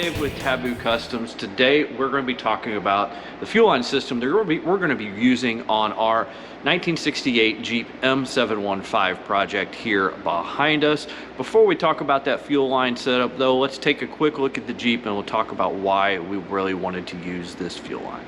Dave with Taboo Customs. Today we're going to be talking about the fuel line system that we're going to be using on our 1968 Jeep M715 project here behind us. Before we talk about that fuel line setup though, let's take a quick look at the Jeep and we'll talk about why we really wanted to use this fuel line.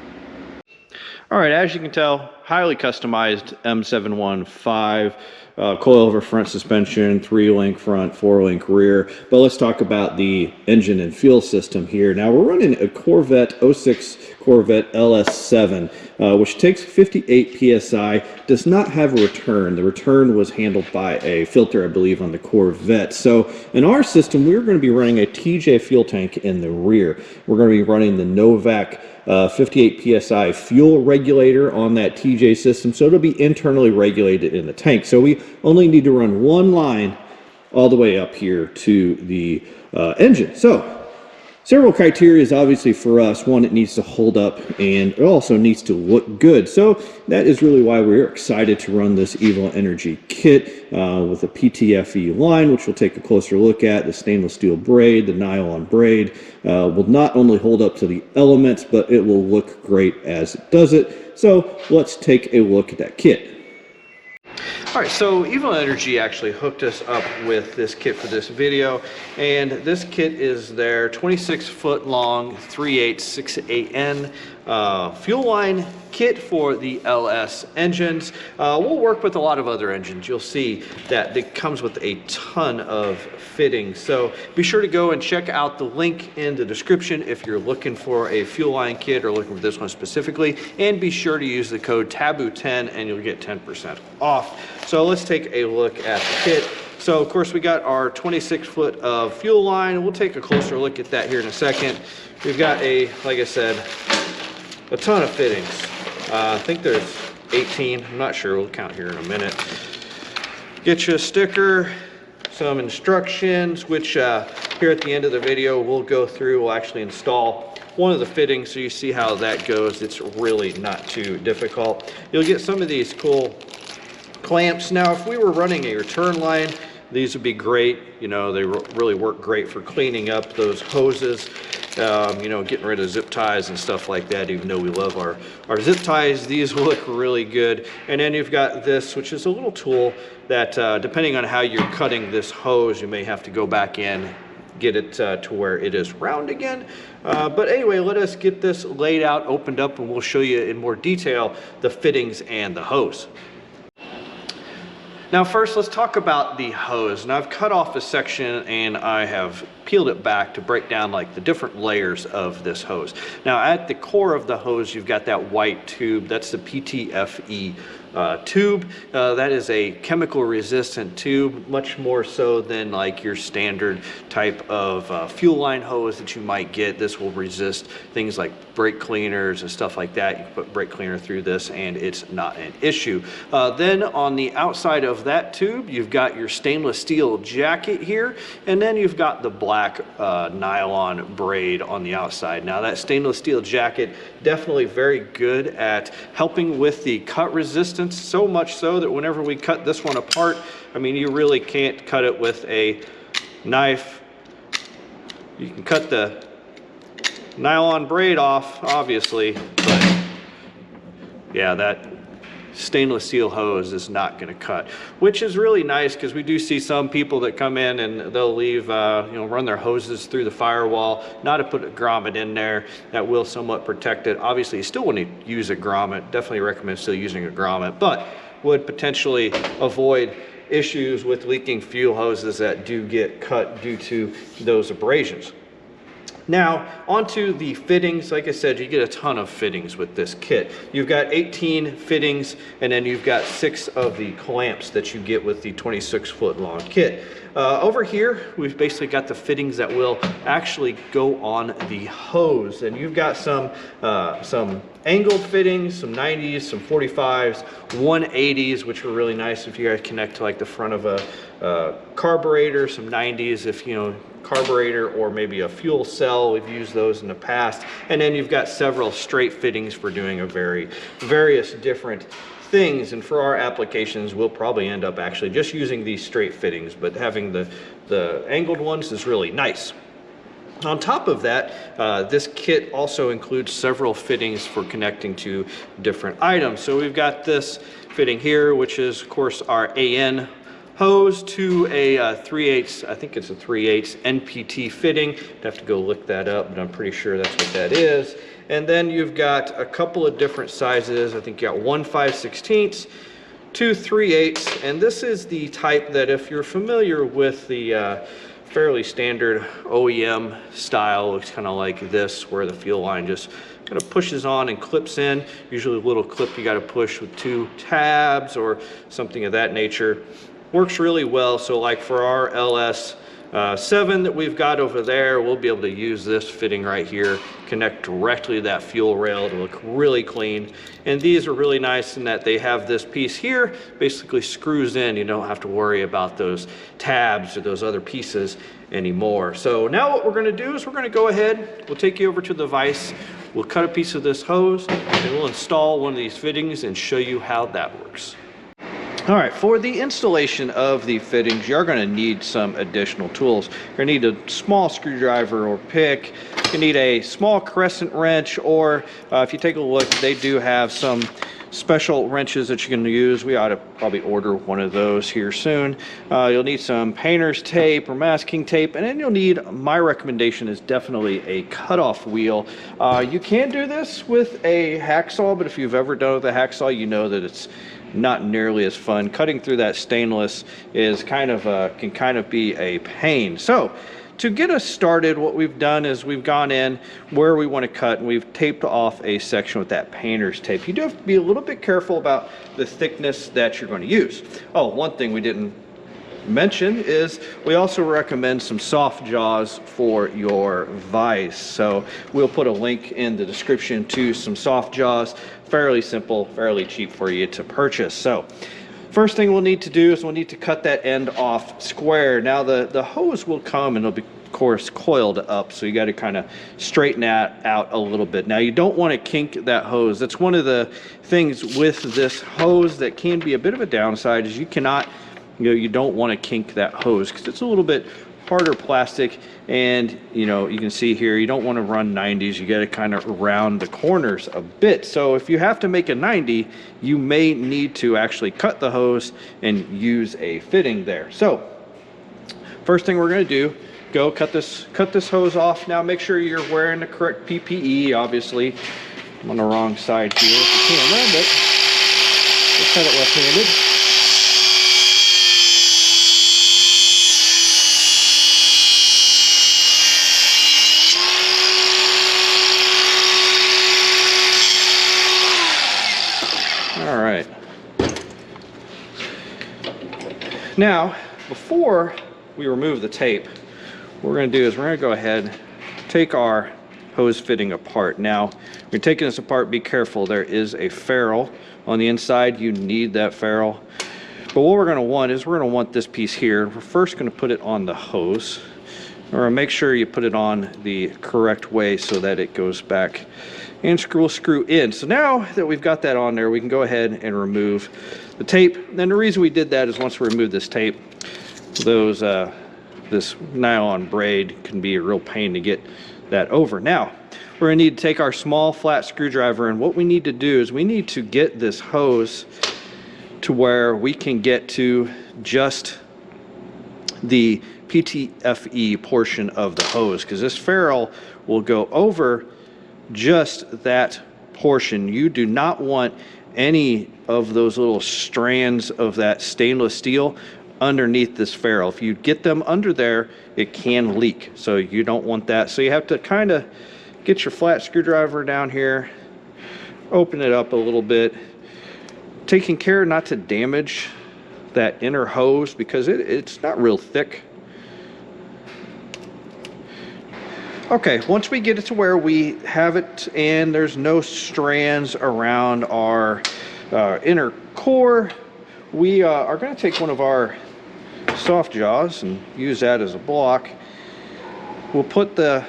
All right, as you can tell, highly customized M715, coilover front suspension, 3-link front, 4-link rear. But let's talk about the engine and fuel system here. Now we're running a Corvette 06 Corvette LS7, which takes 58 PSI, does not have a return. The return was handled by a filter, I believe, on the Corvette. So in our system, we're going to be running a TJ fuel tank in the rear. We're going to be running the Novak 58 PSI fuel regulator on that TJ system, so it'll be internally regulated in the tank. So we only need to run one line all the way up here to the engine. So several criteria is obviously for us. One, it needs to hold up and it also needs to look good. So that is really why we're excited to run this Evil Energy kit with a PTFE line, which we'll take a closer look at. The stainless steel braid, the nylon braid will not only hold up to the elements, but it will look great as it does it. So let's take a look at that kit. All right, so Evil Energy actually hooked us up with this kit for this video, and this kit is their 26-foot long 3/8 6AN fuel line kit for the LS engines. We'll work with a lot of other engines. You'll see that it comes with a ton of fittings. So be sure to go and check out the link in the description if you're looking for a fuel line kit or looking for this one specifically. And be sure to use the code TABOO10 and you'll get 10% off. So let's take a look at the kit. So of course we got our 26-foot of fuel line. We'll take a closer look at that here in a second. We've got like I said, a ton of fittings. I think there's 18, I'm not sure, we'll count here in a minute. Get you a sticker, some instructions, which here at the end of the video we'll go through. We'll actually install one of the fittings so you see how that goes. It's really not too difficult. You'll get some of these cool clamps. Now if we were running a return line, these would be great. You know, they really work great for cleaning up those hoses, you know, getting rid of zip ties and stuff like that. Even though we love our zip ties, these will look really good. And then you've got this, which is a little tool that depending on how you're cutting this hose, you may have to go back in, get it to where it is round again. But anyway, let us get this laid out, opened up, and we'll show you in more detail the fittings and the hose. Now first, let's talk about the hose. Now I've cut off a section and I have peeled it back to break down like the different layers of this hose. Now at the core of the hose, you've got that white tube. That's the PTFE tube. That is a chemical resistant tube, much more so than like your standard type of fuel line hose that you might get. This will resist things like brake cleaners and stuff like that. You can put brake cleaner through this and it's not an issue. Then on the outside of that tube, you've got your stainless steel jacket here, and then you've got the black nylon braid on the outside. Now that stainless steel jacket, definitely very good at helping with the cut resistance, so much so that whenever we cut this one apart, I mean, you really can't cut it with a knife. You can cut the nylon braid off, obviously, but yeah, that stainless steel hose is not going to cut, which is really nice because we do see some people that come in and they'll leave, you know, run their hoses through the firewall, not to put a grommet in there. That will somewhat protect it. Obviously, you still want to use a grommet. Definitely recommend still using a grommet, but would potentially avoid issues with leaking fuel hoses that do get cut due to those abrasions. Now, onto the fittings. Like I said, you get a ton of fittings with this kit. You've got 18 fittings, and then you've got 6 of the clamps that you get with the 26-foot long kit. Over here, we've basically got the fittings that will actually go on the hose. And you've got some angled fittings, some 90s, some 45s, 180s, which are really nice if you guys connect to like the front of a carburetor, some 90s if, you know, carburetor or maybe a fuel cell. We've used those in the past. And then you've got several straight fittings for doing various different things, and for our applications we'll probably end up actually just using these straight fittings, but having the angled ones is really nice. On top of that, this kit also includes several fittings for connecting to different items. So we've got this fitting here, which is of course our AN hose to a 3/8, I think it's a 3/8 NPT fitting. I'd have to go look that up, but I'm pretty sure that's what that is. And then you've got a couple of different sizes. I think you got 1 5/16, 2 3/8, and this is the type that, if you're familiar with the fairly standard OEM style, looks kind of like this, where the fuel line just kind of pushes on and clips in. Usually a little clip you got to push with 2 tabs or something of that nature. Works really well. So like for our LS7 that we've got over there, we'll be able to use this fitting right here, connect directly to that fuel rail to look really clean. And these are really nice in that they have this piece here, basically screws in. You don't have to worry about those tabs or those other pieces anymore. So now what we're gonna do is we're gonna go ahead, we'll take you over to the Vise, we'll cut a piece of this hose, and we'll install one of these fittings and show you how that works. All right, for the installation of the fittings, you're going to need some additional tools. You're going to need a small screwdriver or pick. You need a small crescent wrench, or if you take a look, they do have some special wrenches that you can use. We ought to probably order one of those here soon. You'll need some painter's tape or masking tape, and then you'll need, my recommendation is definitely a cutoff wheel. You can do this with a hacksaw, but if you've ever done it with a hacksaw, you know that it's not nearly as fun. Cutting through that stainless is kind of can kind of be a pain. So to get us started, what we've done is we've gone in where we want to cut and we've taped off a section with that painter's tape. You do have to be a little bit careful about the thickness that you're going to use. Oh, one thing we didn't mention is we also recommend some soft jaws for your vise. So we'll put a link in the description to some soft jaws. Fairly simple, fairly cheap for you to purchase. So first thing we'll need to do is we'll need to cut that end off square. Now the hose will come and it'll be, of course, coiled up, so you got to kind of straighten that out a little bit. Now you don't want to kink that hose. That's one of the things with this hose that can be a bit of a downside, is you cannot, you don't want to kink that hose because it's a little bit harder plastic, and you can see here you don't want to run 90s. You got to kind of round the corners a bit. So if you have to make a 90, you may need to actually cut the hose and use a fitting there. So first thing we're going to do, go cut this hose off. Now make sure you're wearing the correct PPE. Obviously I'm on the wrong side here with the camera, but let's cut it left-handed. All right. Now, before we remove the tape, what we're going to do is we're going to go ahead and take our hose fitting apart. Now, when you're taking this apart, be careful. There is a ferrule on the inside. You need that ferrule. But what we're going to want is we're going to want this piece here. We're first going to put it on the hose. Or make sure you put it on the correct way so that it goes back and we'll screw in. So now that we've got that on there, we can go ahead and remove the tape. And the reason we did that is once we remove this tape, this nylon braid can be a real pain to get that over. Now, we're gonna need to take our small flat screwdriver, and what we need to do is we need to get this hose to where we can get to just the PTFE portion of the hose, because this ferrule will go over just that portion. You do not want any of those little strands of that stainless steel underneath this ferrule. If you get them under there, it can leak, so you don't want that. So you have to kind of get your flat screwdriver down here, open it up a little bit, taking care not to damage that inner hose because it's not real thick. Okay, once we get it to where we have it and there's no strands around our inner core, we are going to take one of our soft jaws and use that as a block. We'll put the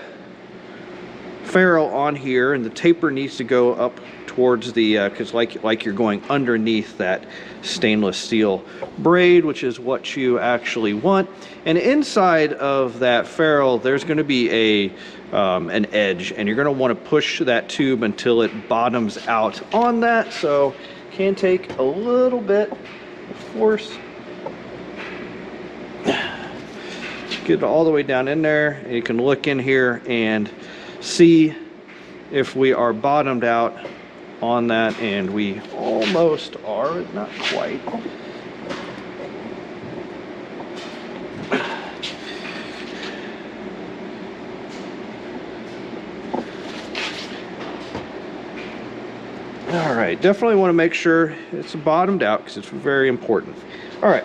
ferrule on here, and the taper needs to go up towards the, because like you're going underneath that stainless steel braid, which is what you actually want. And inside of that ferrule, there's going to be an edge, and you're going to want to push that tube until it bottoms out on that. So can take a little bit of force. Get it all the way down in there. You can look in here and see if we are bottomed out on that, and we almost are, not quite. All right, definitely want to make sure it's bottomed out because it's very important. All right,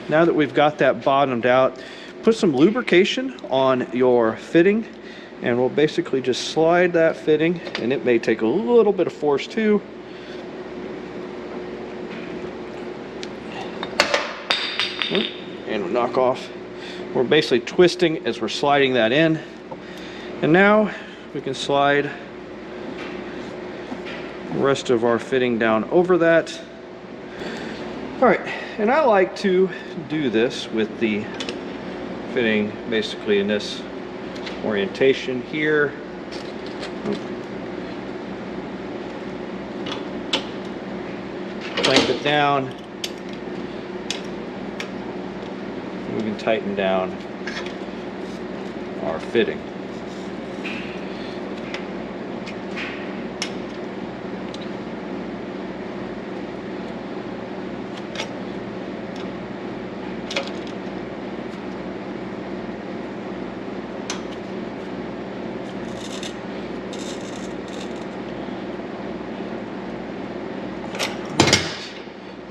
now that we've got that bottomed out, put some lubrication on your fitting, and we'll basically just slide that fitting, and it may take a little bit of force too. And we'll knock off. We're basically twisting as we're sliding that in. And now we can slide the rest of our fitting down over that. All right, and I like to do this with the fitting basically in this orientation here. Clamp it down. We can tighten down our fitting.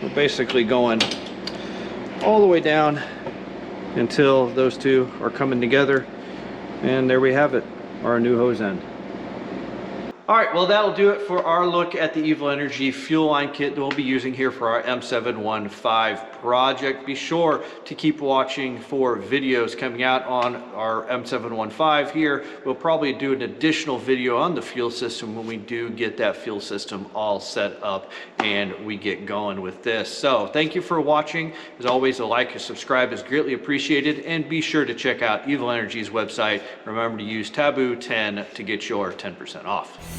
We're basically going all the way down until those two are coming together, and there we have it, our new hose end. All right, well, that'll do it for our look at the Evil Energy fuel line kit that we'll be using here for our M715 project. Be sure to keep watching for videos coming out on our M715 here. We'll probably do an additional video on the fuel system when we do get that fuel system all set up and we get going with this. So thank you for watching. As always, a like and subscribe is greatly appreciated, and be sure to check out Evil Energy's website. Remember to use Taboo 10 to get your 10% off.